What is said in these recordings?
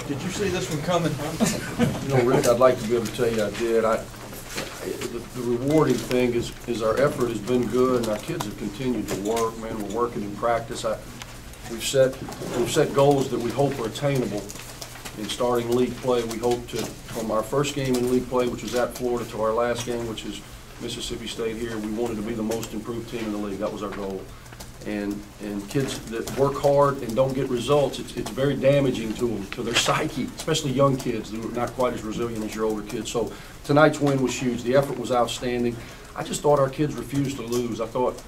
Did you see this one coming? You know, Rick, I'd like to be able to tell you I did. The rewarding thing is our effort has been good, and our kids have continued to work. Man, we're working in practice. We've set goals that we hope are attainable in starting league play. We hope to, from our first game in league play, which was at Florida, to our last game, which is Mississippi State here, we wanted to be the most improved team in the league. That was our goal. And kids that work hard and don't get results, it's very damaging to them, to their psyche, especially young kids who are not quite as resilient as your older kids. So tonight's win was huge. The effort was outstanding. I just thought our kids refused to lose. I thought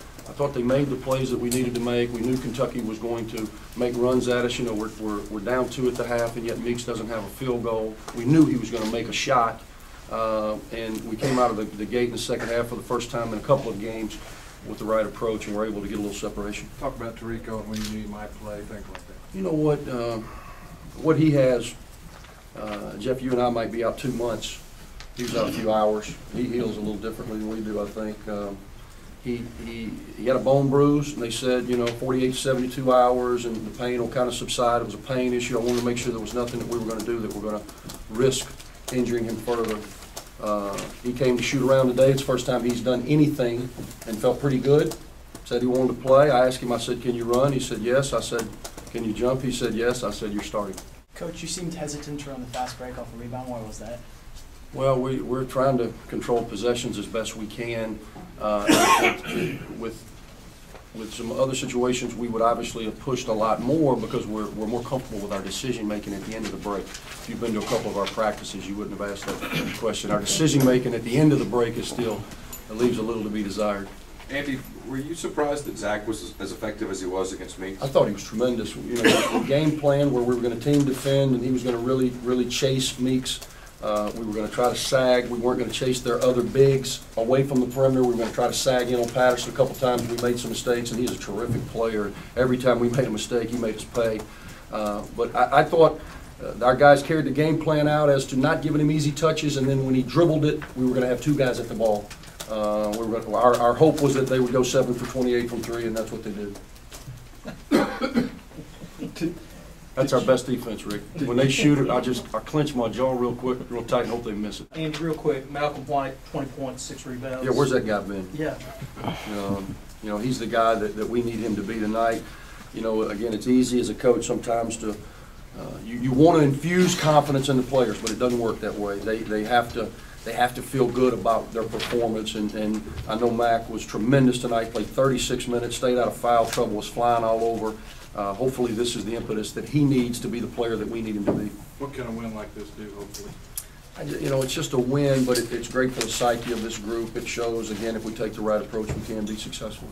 they made the plays that we needed to make. We knew Kentucky was going to make runs at us. You know, we're down 2 at the half, and yet Meeks doesn't have a field goal. We knew he was going to make a shot, and we came out of the gate in the second half for the first time in a couple of games with the right approach, and we're able to get a little separation. Talk about Tarico and when you knew he might play, things like that. You know what he has, Jeff, you and I might be out 2 months. He was out a few hours. He heals a little differently than we do, I think. He had a bone bruise, and they said, you know, 48 to 72 hours, and the pain will kind of subside. It was a pain issue. I wanted to make sure there was nothing that we were going to do that we're going to risk injuring him further. He came to shoot around today. It's the first time he's done anything and felt pretty good. Said he wanted to play. I asked him, I said, can you run? He said, yes. I said, can you jump? He said, yes. I said, you're starting. Coach, you seemed hesitant to run the fast break off a rebound. Why was that? Well, we're trying to control possessions as best we can. With some other situations, we would obviously have pushed a lot more because we're more comfortable with our decision making at the end of the break. If you've been to a couple of our practices, you wouldn't have asked that question. Our decision making at the end of the break is still, it leaves a little to be desired. Andy, were you surprised that Zach was as effective as he was against Meeks? I thought he was tremendous. You know, the game plan where we were going to team defend and he was going to really chase Meeks. We were going to try to sag. We weren't going to chase their other bigs away from the perimeter. We were going to try to sag in on Patterson. A couple times we made some mistakes, and he's a terrific player. Every time we made a mistake, he made us pay. But I thought our guys carried the game plan out as to not giving him easy touches, and then when he dribbled it, we were going to have 2 guys at the ball. Our hope was that they would go 7 for 28 from 3, and that's what they did. That's our best defense, Rick. When they shoot it, I clench my jaw real quick, real tight, and hope they miss it. And real quick, Malcolm White, 20 points, 6 rebounds. Yeah, where's that guy been? Yeah. You know, he's the guy that we need him to be tonight. You know, again, it's easy as a coach sometimes to you want to infuse confidence in the players, but it doesn't work that way. They have to feel good about their performance, and I know Mac was tremendous tonight. Played 36 minutes, stayed out of foul trouble, was flying all over. Hopefully this is the impetus that he needs to be the player that we need him to be. What can a win like this do, hopefully? You know, it's just a win, but it's great for the psyche of this group. It shows, again, if we take the right approach, we can be successful.